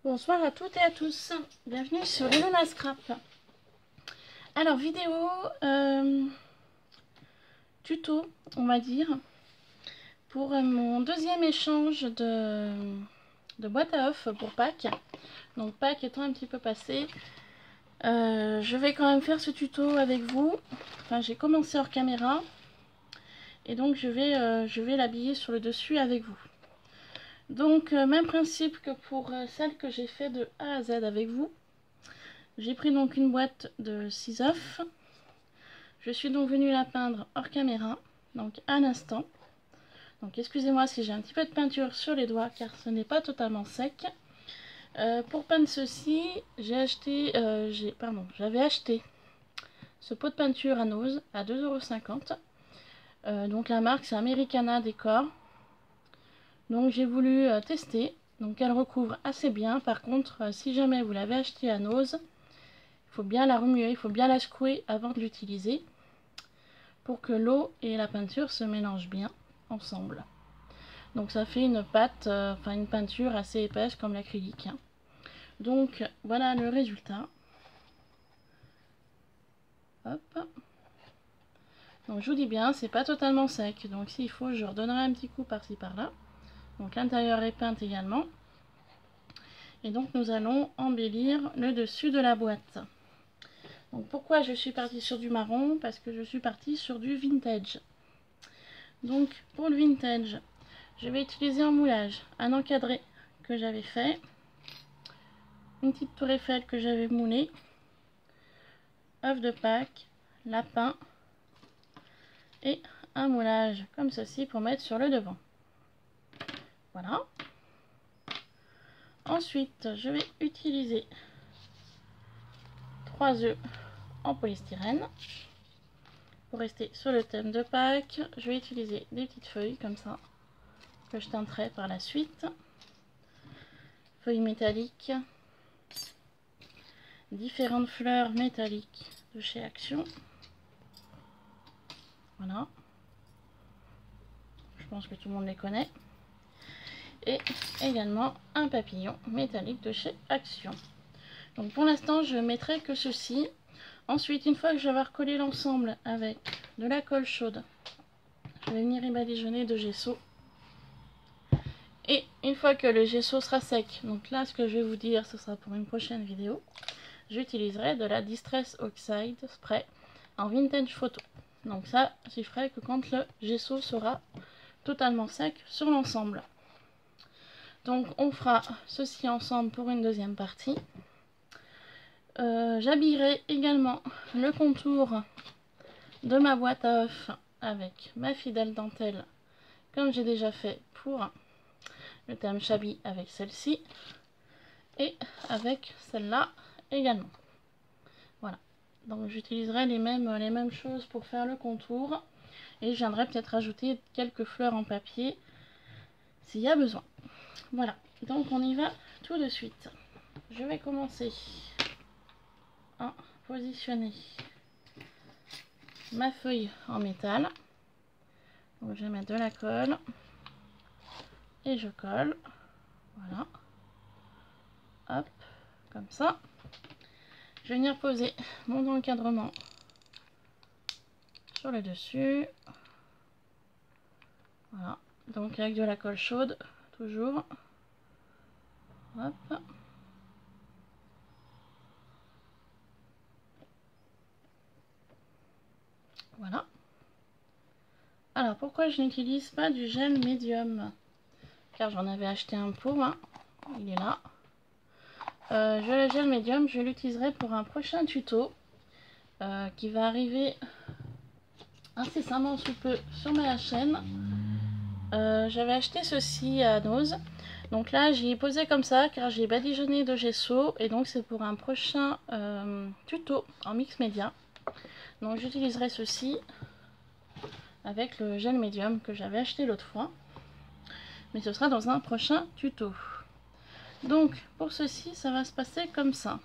Bonsoir à toutes et à tous, bienvenue sur Ilona Scrap. Alors vidéo tuto on va dire pour mon deuxième échange de boîte à œufs pour Pâques. Donc Pâques étant un petit peu passé, je vais quand même faire ce tuto avec vous. Enfin j'ai commencé hors caméra et donc je vais l'habiller sur le dessus avec vous. Donc même principe que pour celle que j'ai fait de A à Z avec vous. J'ai pris donc une boîte de 6 œufs. Je suis donc venue la peindre hors caméra, donc à l'instant. Donc excusez-moi si j'ai un petit peu de peinture sur les doigts car ce n'est pas totalement sec. Pour peindre ceci, j'avais acheté ce pot de peinture à Nose à 2,50 €. Donc la marque c'est Americana Decor. Donc j'ai voulu tester. Donc elle recouvre assez bien. Par contre, si jamais vous l'avez acheté à Nose, il faut bien la remuer, il faut bien la secouer avant de l'utiliser pour que l'eau et la peinture se mélangent bien ensemble. Donc ça fait une pâte, une peinture assez épaisse comme l'acrylique. Donc voilà le résultat. Hop. Donc je vous dis bien, c'est pas totalement sec. Donc s'il faut, je redonnerai un petit coup par-ci par-là. Donc l'intérieur est peint également. Et donc nous allons embellir le dessus de la boîte. Donc pourquoi je suis partie sur du marron? Parce que je suis partie sur du vintage. Donc pour le vintage, je vais utiliser en moulage un encadré que j'avais fait, une petite tour Eiffel que j'avais moulée, œuf de Pâques, lapin et un moulage comme ceci pour mettre sur le devant. Voilà. Ensuite, je vais utiliser 3 œufs en polystyrène. Pour rester sur le thème de Pâques, je vais utiliser des petites feuilles comme ça que je teinterai par la suite. Feuilles métalliques, différentes fleurs métalliques de chez Action. Voilà. Je pense que tout le monde les connaît. Et également un papillon métallique de chez Action. Donc pour l'instant, je mettrai que ceci. Ensuite, une fois que je vais avoir collé l'ensemble avec de la colle chaude, je vais venir y badigeonner de gesso. Et une fois que le gesso sera sec, donc là, ce que je vais vous dire, ce sera pour une prochaine vidéo, j'utiliserai de la Distress Oxide Spray en Vintage Photo. Donc ça, j'y ferai que quand le gesso sera totalement sec sur l'ensemble. Donc on fera ceci ensemble pour une deuxième partie. J'habillerai également le contour de ma boîte à œufs avec ma fidèle dentelle comme j'ai déjà fait pour le thème Shabby avec celle-ci et avec celle-là également. Voilà, donc j'utiliserai les mêmes choses pour faire le contour et je viendrai peut-être rajouter quelques fleurs en papier s'il y a besoin. Voilà, donc on y va tout de suite. Je vais commencer à positionner ma feuille en métal. Donc je vais mettre de la colle et je colle. Voilà. Hop, comme ça. Je vais venir poser mon encadrement sur le dessus. Voilà. Donc avec de la colle chaude, toujours. Hop. Voilà. Alors pourquoi je n'utilise pas du gel médium? Car j'en avais acheté un pot, hein. Il est là. Le gel médium, je l'utiliserai pour un prochain tuto qui va arriver incessamment sous peu sur ma chaîne. J'avais acheté ceci à Nose. Donc là, j'y ai posé comme ça car j'ai badigeonné de gesso et donc c'est pour un prochain tuto en mix média. Donc j'utiliserai ceci avec le gel médium que j'avais acheté l'autre fois. Mais ce sera dans un prochain tuto. Donc pour ceci, ça va se passer comme ça.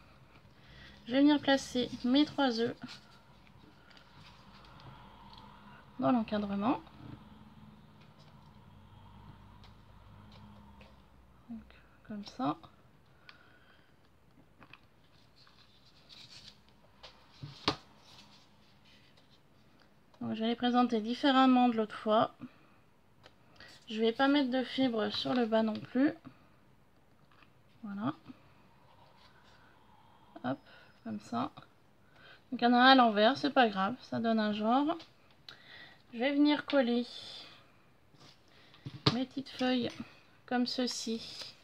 Je vais venir placer mes 3 œufs dans l'encadrement. Comme ça. Donc, je vais les présenter différemment de l'autre fois. Je vais pas mettre de fibre sur le bas non plus. Voilà. Hop, comme ça. Donc il y en a un à l'envers, c'est pas grave, ça donne un genre. Je vais venir coller mes petites feuilles comme ceci.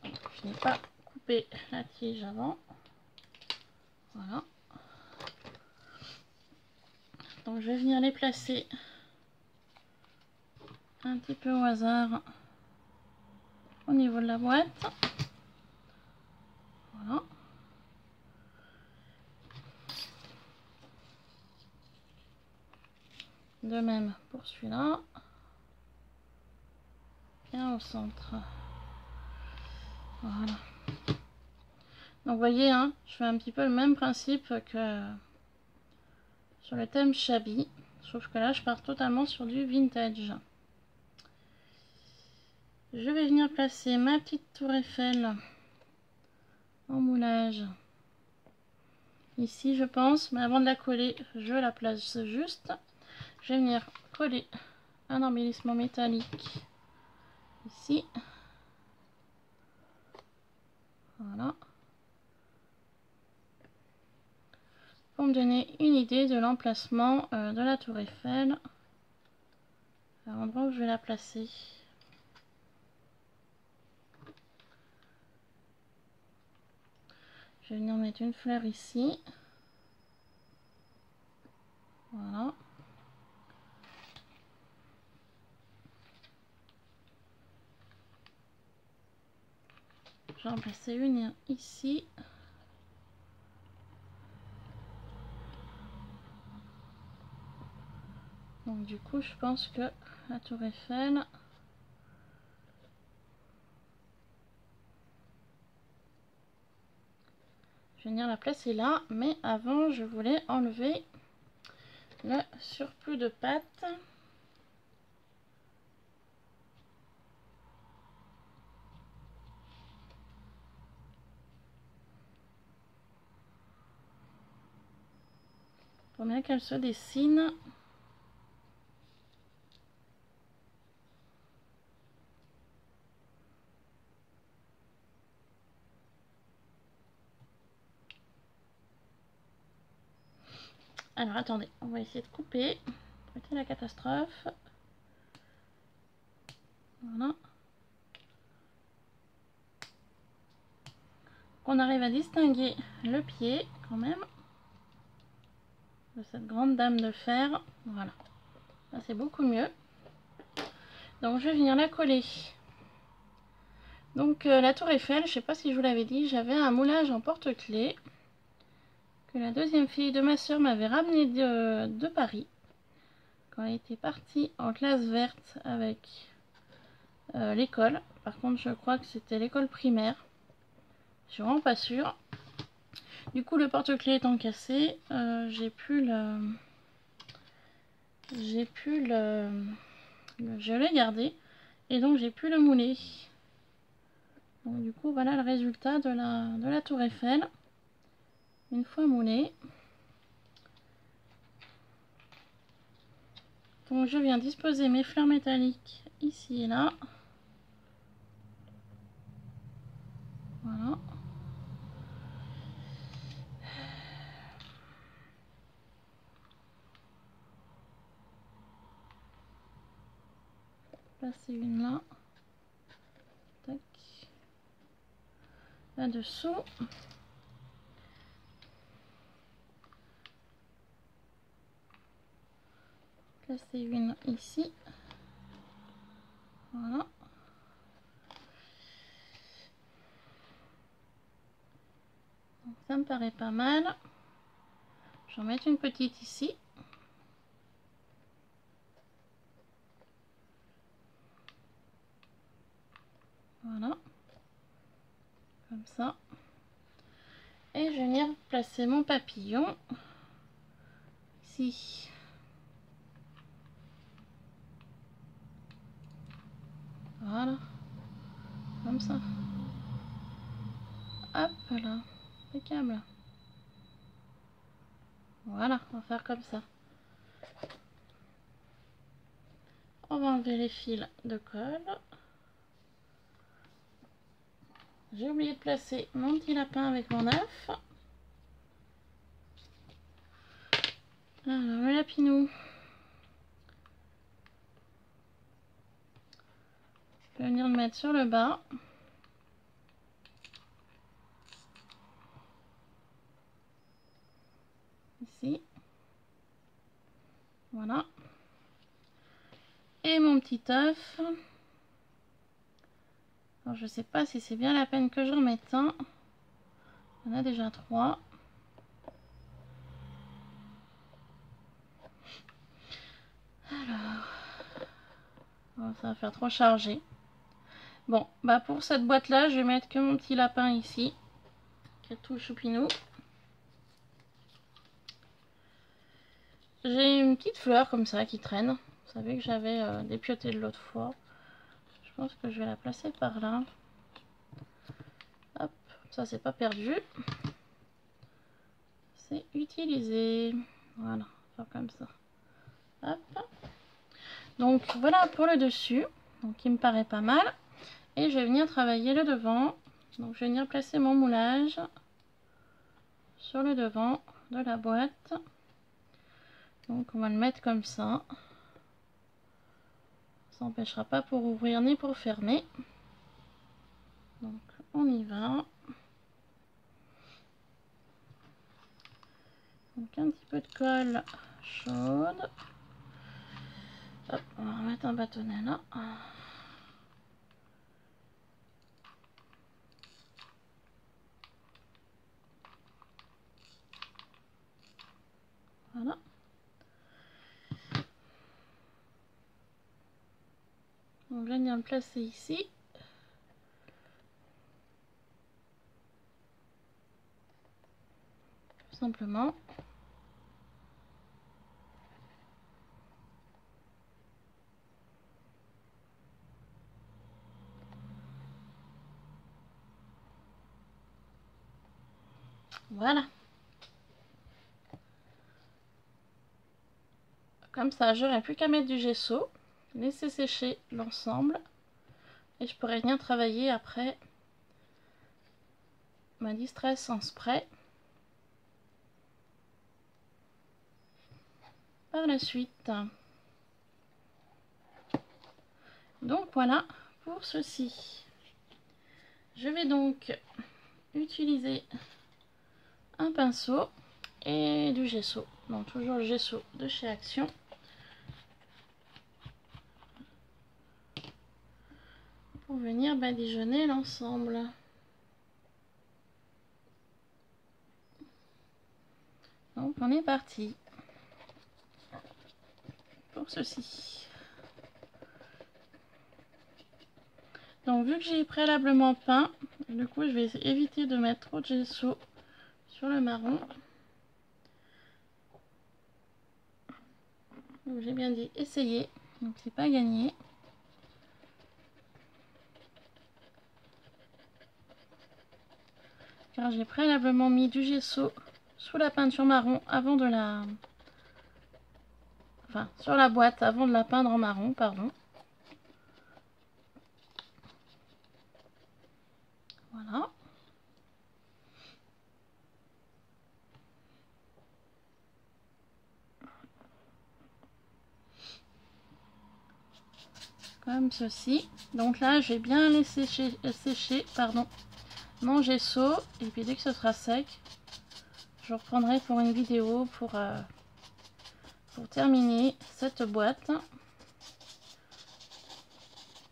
Je n'ai pas coupé la tige avant. Voilà. Donc je vais venir les placer un petit peu au hasard au niveau de la boîte. Voilà. De même pour celui-là. Bien au centre. Voilà. Donc vous voyez, hein, je fais un petit peu le même principe que sur le thème Shabby. Sauf que là, je pars totalement sur du vintage. Je vais venir placer ma petite tour Eiffel en moulage. Ici, je pense, mais avant de la coller, je la place juste. Je vais venir coller un embellissement métallique ici. Voilà. Pour me donner une idée de l'emplacement de la tour Eiffel, à l'endroit où je vais la placer. Je vais venir mettre une fleur ici. Voilà. Je vais en placer une ici. Donc du coup, je pense que la tour Eiffel... Je vais venir la placer là, mais avant, je voulais enlever le surplus de pâte. Pour bien qu'elle se dessine. Alors attendez, on va essayer de couper. C'était la catastrophe. Voilà. On arrive à distinguer le pied quand même de cette grande dame de fer. Voilà. Là c'est beaucoup mieux. Donc je vais venir la coller. Donc la tour Eiffel, je sais pas si je vous l'avais dit, j'avais un moulage en porte-clés que la deuxième fille de ma soeur m'avait ramené de Paris quand elle était partie en classe verte avec l'école. Par contre, je crois que c'était l'école primaire. Je suis vraiment pas sûre. Du coup, le porte-clés étant cassé, je l'ai gardé et donc j'ai pu le mouler. Donc du coup, voilà le résultat de la tour Eiffel une fois moulée. Donc je viens disposer mes fleurs métalliques ici et là. Voilà. Placer une là. Tac. Là-dessous. Placer une ici. Voilà. Donc ça me paraît pas mal. Je vais en mettre une petite ici. Voilà. Comme ça. Et je vais venir placer mon papillon ici. Voilà. Comme ça. Hop là. Impeccable. Voilà, on va faire comme ça. On va enlever les fils de colle. J'ai oublié de placer mon petit lapin avec mon œuf. Alors, le lapinou. Je vais venir le mettre sur le bas. Ici. Voilà. Et mon petit œuf. Alors, je sais pas si c'est bien la peine que je remette un. Il y en a déjà 3. Alors, oh, ça va faire trop chargé. Bon, bah pour cette boîte là, je vais mettre que mon petit lapin ici, qui est tout choupinou. J'ai une petite fleur comme ça qui traîne. Vous savez que j'avais dépioté de l'autre fois. Je pense que je vais la placer par là. Hop, ça c'est pas perdu. C'est utilisé. Voilà, faire comme ça. Hop. Donc voilà pour le dessus. Donc il me paraît pas mal. Et je vais venir travailler le devant. Donc je vais venir placer mon moulage sur le devant de la boîte. Donc on va le mettre comme ça. Ça n'empêchera pas pour ouvrir ni pour fermer. Donc on y va. Donc un petit peu de colle chaude. Hop, on va remettre un bâtonnet là. Voilà. Donc je vais venir le placer ici. Tout simplement. Voilà. Comme ça, j'aurai plus qu'à mettre du gesso, laisser sécher l'ensemble et je pourrai venir travailler après ma distress en spray par la suite. Donc voilà pour ceci. Je vais donc utiliser un pinceau et du gesso. Donc toujours le gesso de chez Action. Pour venir badigeonner l'ensemble. Donc on est parti pour ceci. Donc vu que j'ai préalablement peint, du coup je vais éviter de mettre trop de gesso sur le marron. Donc j'ai bien dit essayer, donc c'est pas gagné. Car j'ai préalablement mis du gesso sous la peinture marron avant de la... Enfin, sur la boîte avant de la peindre en marron, pardon. Voilà. Comme ceci. Donc là, je vais bien laisser sécher pardon, mon gesso. Et puis dès que ce sera sec, je reprendrai pour une vidéo pour terminer cette boîte.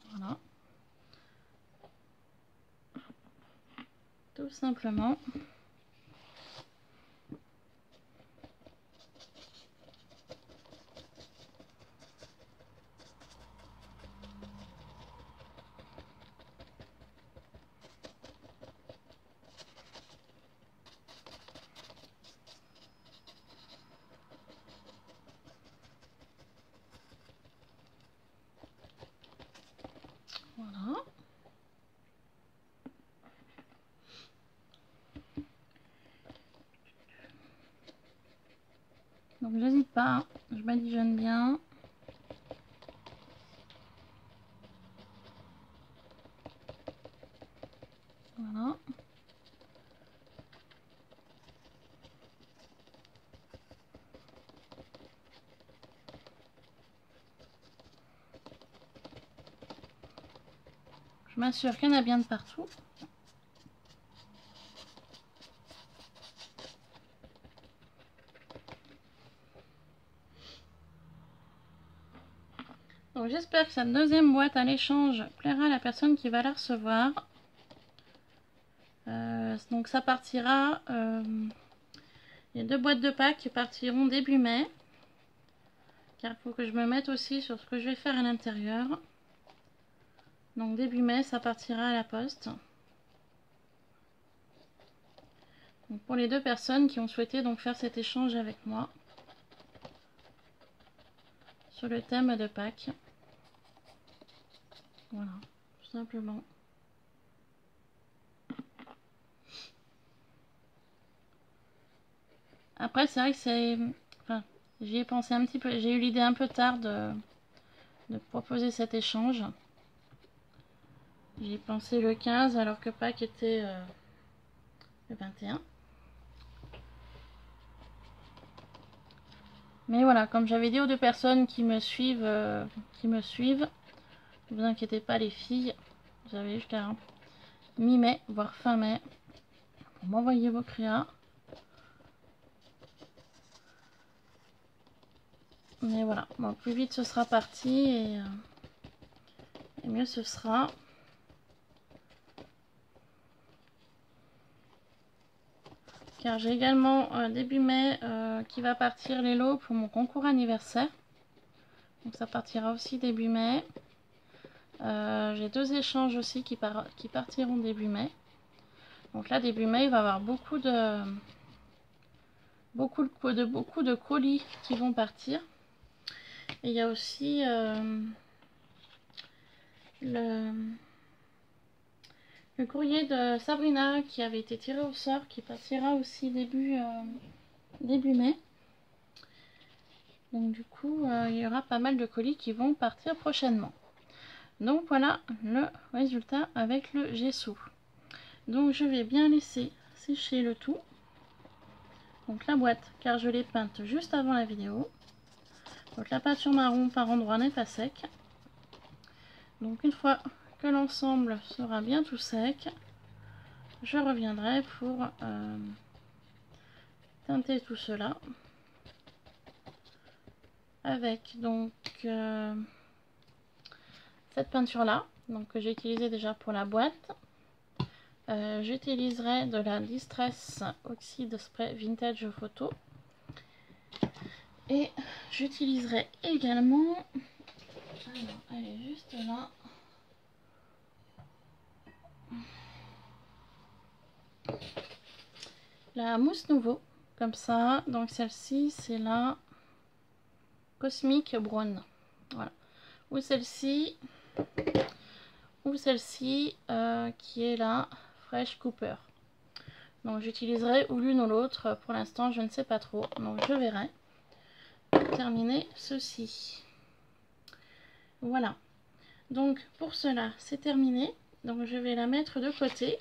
Voilà. Tout simplement. Voilà. Donc j'hésite pas, hein. Je badigeonne bien. Voilà. Je m'assure qu'il y en a bien de partout. Donc j'espère que cette deuxième boîte à l'échange plaira à la personne qui va la recevoir. Donc ça partira, les 2 boîtes de Pâques partiront début mai. Car il faut que je me mette aussi sur ce que je vais faire à l'intérieur. Donc début mai, ça partira à la poste. Donc pour les 2 personnes qui ont souhaité donc faire cet échange avec moi sur le thème de Pâques. Voilà, tout simplement. Après c'est vrai que c'est... Enfin, j'y ai pensé un petit peu, j'ai eu l'idée un peu tard de proposer cet échange. J'y ai pensé le 15 alors que Pâques était le 21. Mais voilà, comme j'avais dit aux 2 personnes qui me suivent, ne vous inquiétez pas les filles, vous avez jusqu'à mi-mai, voire fin mai, pour m'envoyer vos créas. Mais voilà, bon, plus vite ce sera parti et mieux ce sera. Car j'ai également début mai qui va partir les lots pour mon concours anniversaire. Donc ça partira aussi début mai. J'ai 2 échanges aussi qui partiront début mai. Donc là début mai il va y avoir beaucoup de colis qui vont partir. Et il y a aussi le courrier de Sabrina qui avait été tiré au sort qui partira aussi début mai. Donc du coup il y aura pas mal de colis qui vont partir prochainement. Donc voilà le résultat avec le gesso. Donc je vais bien laisser sécher le tout. Donc la boîte, car je l'ai peinte juste avant la vidéo. Donc la peinture marron par endroit n'est pas sec. Donc une fois que l'ensemble sera bien tout sec, je reviendrai pour teinter tout cela avec donc cette peinture là, donc que j'ai utilisée déjà pour la boîte. J'utiliserai de la Distress Oxide Spray Vintage Photo et j'utiliserai également, alors elle est juste là, la mousse nouveau comme ça. Donc celle-ci c'est la Cosmic Brown, voilà, ou celle-ci qui est la Fresh Cooper. Donc j'utiliserai ou l'une ou l'autre, pour l'instant je ne sais pas trop, donc je verrai pour terminer ceci. Voilà, donc pour cela c'est terminé. Donc je vais la mettre de côté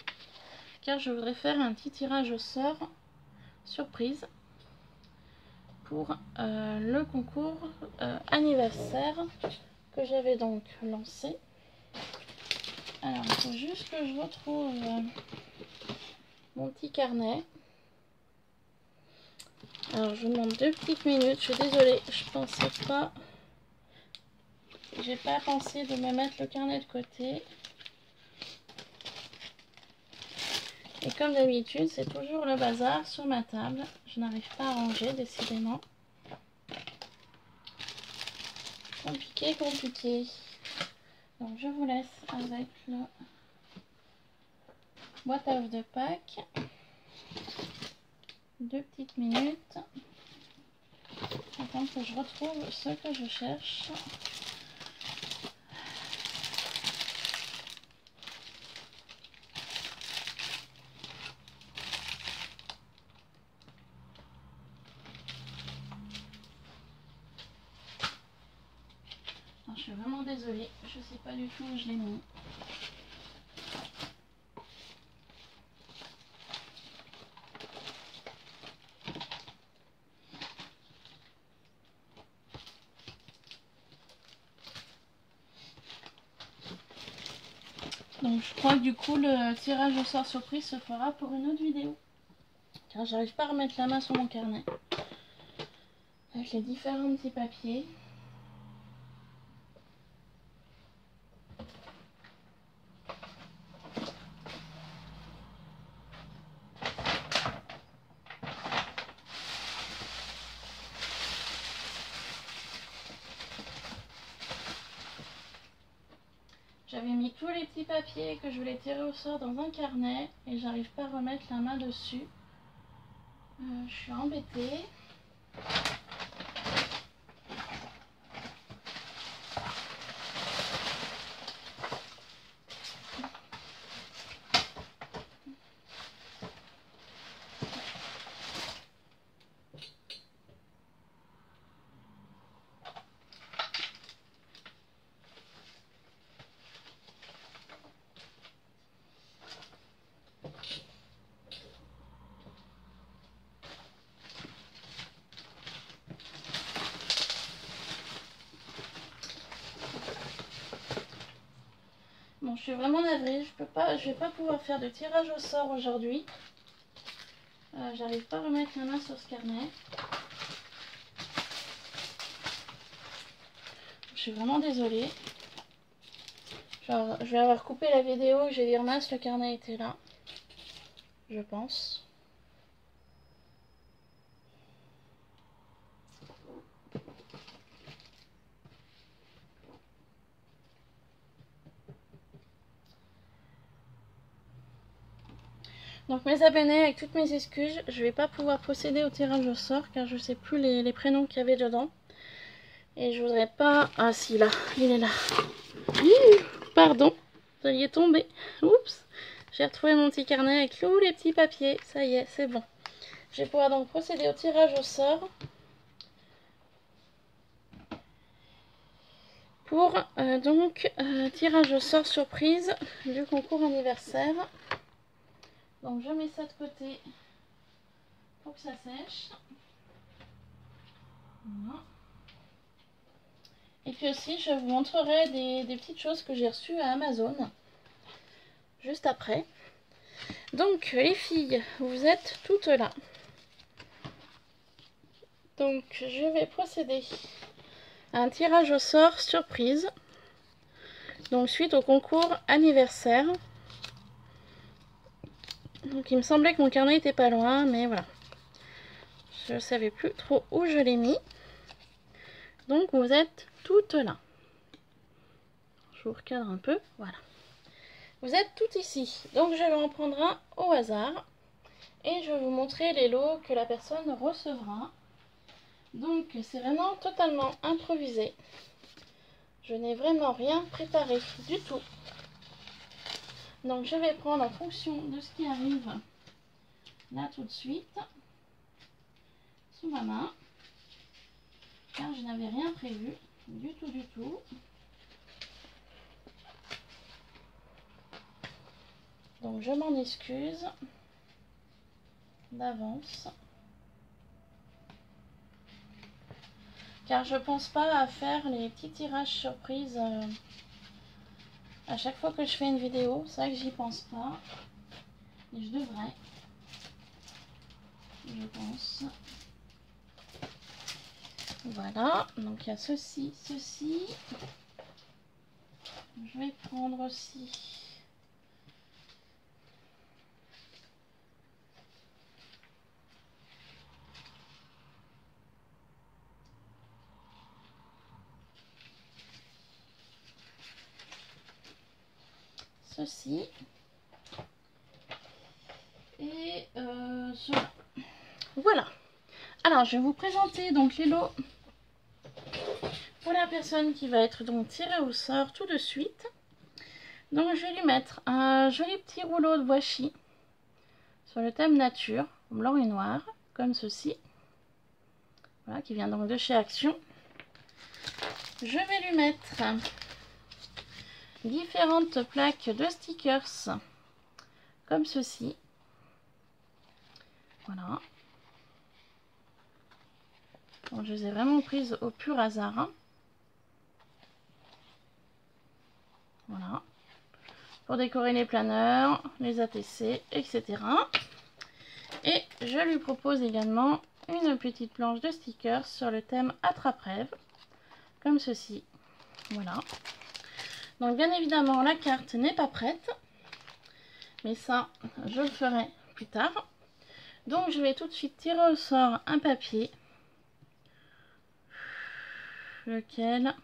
car je voudrais faire un petit tirage au sort surprise pour le concours anniversaire que j'avais donc lancé. Alors il faut juste que je retrouve mon petit carnet. Alors je vous demande 2 petites minutes, je suis désolée, je pensais pas, j'ai pas pensé de me mettre le carnet de côté. Et comme d'habitude, c'est toujours le bazar sur ma table. Je n'arrive pas à ranger, décidément. Compliqué, compliqué. Donc je vous laisse avec le boîte à œufs de Pâques. 2 petites minutes. Attends que je retrouve ce que je cherche. vraiment désolée, je sais pas du tout où je l'ai mis. Donc je crois que du coup le tirage au sort surprise se fera pour une autre vidéo. Car j'arrive pas à remettre la main sur mon carnet. Avec les différents petits papiers. J'avais mis tous les petits papiers que je voulais tirer au sort dans un carnet et j'arrive pas à remettre la main dessus. Je suis embêtée. Bon, je suis vraiment navrée, je vais pas pouvoir faire de tirage au sort aujourd'hui. J'arrive pas à remettre la main sur ce carnet. Je suis vraiment désolée. Genre, je vais avoir coupé la vidéo, j'ai dit mince, le carnet était là. Je pense. Donc mes abonnés, avec toutes mes excuses, je vais pas pouvoir procéder au tirage au sort car je sais plus les prénoms qu'il y avait dedans. Et je voudrais pas... Ah si, là, il est là. Pardon, ça y est tombé. Oups, j'ai retrouvé mon petit carnet avec tous les petits papiers. Ça y est, c'est bon. Je vais pouvoir donc procéder au tirage au sort. Pour tirage au sort surprise du concours anniversaire. Donc je mets ça de côté pour que ça sèche. Voilà. Et puis aussi je vous montrerai des petites choses que j'ai reçues à Amazon. Juste après. Donc les filles, vous êtes toutes là. Donc je vais procéder à un tirage au sort surprise. Donc suite au concours anniversaire. Donc il me semblait que mon carnet était pas loin, mais voilà. Je ne savais plus trop où je l'ai mis. Donc vous êtes toutes là. Je vous recadre un peu, voilà. Vous êtes toutes ici. Donc je vais en prendre un au hasard. Et je vais vous montrer les lots que la personne recevra. Donc c'est vraiment totalement improvisé. Je n'ai vraiment rien préparé du tout. Donc je vais prendre en fonction de ce qui arrive là tout de suite. Sous ma main. Car je n'avais rien prévu. Du tout. Donc je m'en excuse d'avance. Car je pense pas à faire les petits tirages surprises à chaque fois que je fais une vidéo. C'est vrai que j'y pense pas. Et je devrais. Je pense. Voilà. Donc il y a ceci. Je vais prendre aussi. Ceci. Et cela. Voilà. Alors je vais vous présenter donc les lots pour la personne qui va être donc tirée au sort tout de suite. Donc je vais lui mettre un joli petit rouleau de washi sur le thème nature, blanc et noir, comme ceci. Voilà, qui vient donc de chez Action. je vais lui mettre différentes plaques de stickers comme ceci. Voilà. Bon, je les ai vraiment prises au pur hasard. Hein. Voilà. Pour décorer les planeurs, les ATC, etc. Et je lui propose également une petite planche de stickers sur le thème Attrape-rêve, comme ceci. Voilà. Donc bien évidemment, la carte n'est pas prête, mais ça, je le ferai plus tard. Donc je vais tout de suite tirer au sort un papier. Lequel?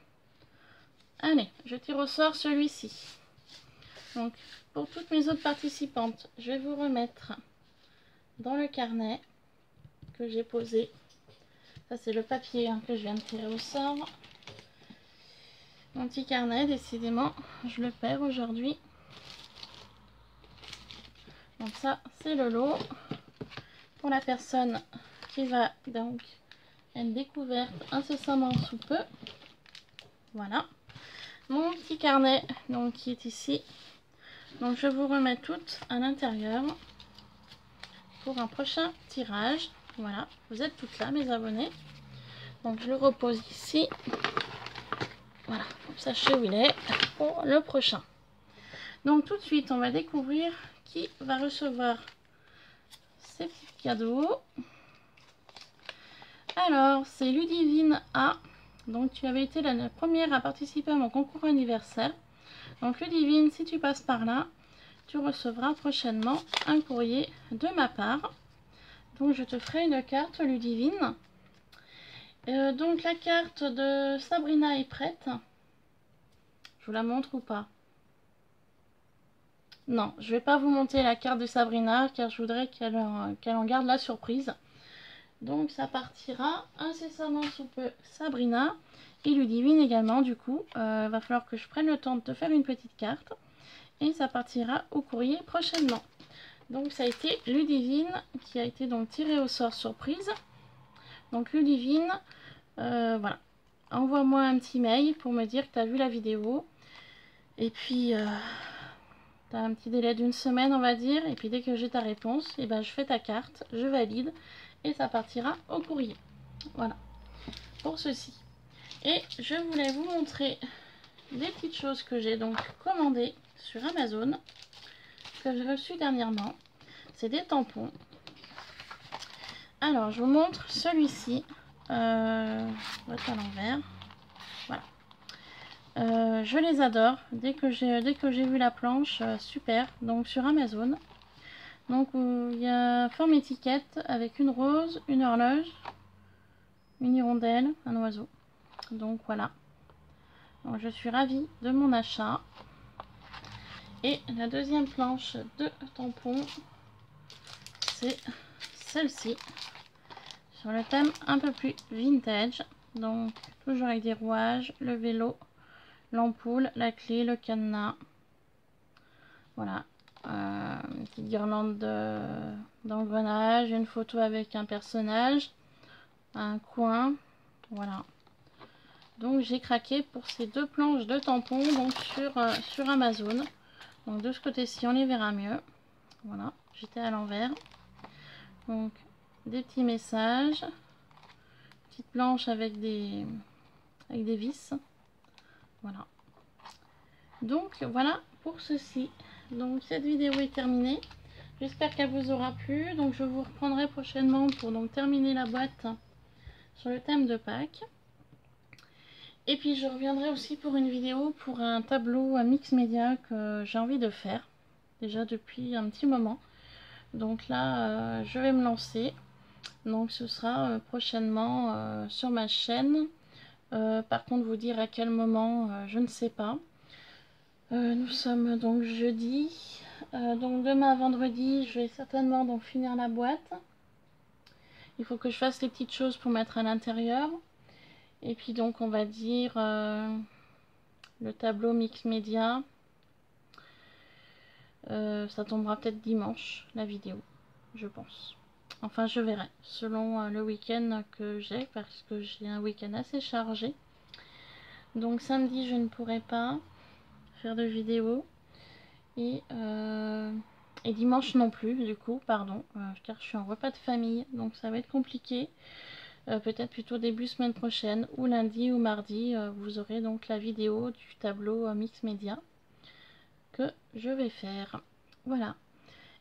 Allez, je tire au sort celui-ci. Donc pour toutes mes autres participantes, je vais vous remettre dans le carnet que j'ai posé. Ça c'est le papier hein, que je viens de tirer au sort. Mon petit carnet, décidément, je le perds aujourd'hui. Donc ça, c'est le lot pour la personne qui va donc être découverte incessamment sous peu. Voilà. Mon petit carnet, donc qui est ici. Donc je vous remets toutes à l'intérieur pour un prochain tirage. Voilà, vous êtes toutes là, mes abonnés. Donc je le repose ici. Voilà, comme ça je sais où il est pour le prochain. Donc tout de suite, on va découvrir qui va recevoir ces petits cadeaux. Alors, c'est Ludivine A. Donc tu avais été la première à participer à mon concours anniversaire. Donc Ludivine, si tu passes par là, tu recevras prochainement un courrier de ma part. Donc je te ferai une carte Ludivine. Donc la carte de Sabrina est prête. Je vous la montre ou pas? Non, je vais pas vous montrer la carte de Sabrina car je voudrais qu'elle en garde la surprise. Donc ça partira incessamment sous peu Sabrina et Ludivine également. Du coup, va falloir que je prenne le temps de te faire une petite carte. Et ça partira au courrier prochainement. Donc ça a été Ludivine qui a été donc tirée au sort surprise. Donc Ludivine, voilà. Envoie-moi un petit mail pour me dire que tu as vu la vidéo. Et puis, tu as un petit délai d'une semaine, on va dire. Et puis dès que j'ai ta réponse, et ben, je fais ta carte, je valide. Et ça partira au courrier. Voilà. Pour ceci. Et je voulais vous montrer des petites choses que j'ai donc commandées sur Amazon. Que j'ai reçues dernièrement. C'est des tampons. Alors, je vous montre celui-ci. À l'envers. Voilà. Je les adore. Dès que j'ai vu la planche, super. Donc sur Amazon. Donc il y a forme étiquette avec une rose, une horloge, une hirondelle, un oiseau. Donc voilà. Donc je suis ravie de mon achat. Et la deuxième planche de tampons, c'est celle-ci. Sur le thème un peu plus vintage. Donc toujours avec des rouages, le vélo, l'ampoule, la clé, le cadenas. Voilà. Une petite guirlande d'engrenage, une photo avec un personnage, un coin. Voilà. Donc j'ai craqué pour ces deux planches de tampons donc sur Amazon. Donc de ce côté-ci on les verra mieux. Voilà. J'étais à l'envers. Donc des petits messages. Petite planche avec des vis. Voilà. Donc voilà pour ceci. Donc cette vidéo est terminée. J'espère qu'elle vous aura plu. Donc je vous reprendrai prochainement pour donc terminer la boîte sur le thème de Pâques. Et puis je reviendrai aussi pour une vidéo pour un tableau à mix média que j'ai envie de faire. Déjà depuis un petit moment. Donc là je vais me lancer. Donc ce sera prochainement sur ma chaîne. Par contre vous dire à quel moment je ne sais pas. Nous sommes donc jeudi. Donc demain vendredi je vais certainement donc finir la boîte. Il faut que je fasse les petites choses pour mettre à l'intérieur. Et puis donc on va dire le tableau mix média. Ça tombera peut-être dimanche la vidéo, je pense. Enfin je verrai selon le week-end que j'ai parce que j'ai un week-end assez chargé. Donc samedi, je ne pourrai pas faire de vidéo. Et dimanche non plus, du coup, pardon. Car je suis en repas de famille, donc ça va être compliqué. Peut-être plutôt début semaine prochaine, ou lundi ou mardi, vous aurez donc la vidéo du tableau mix média que je vais faire. Voilà.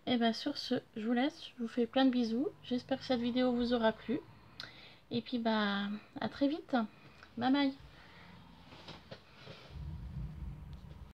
Et bien sur ce, je vous laisse, je vous fais plein de bisous. J'espère que cette vidéo vous aura plu. Et puis bah à très vite. Bye bye.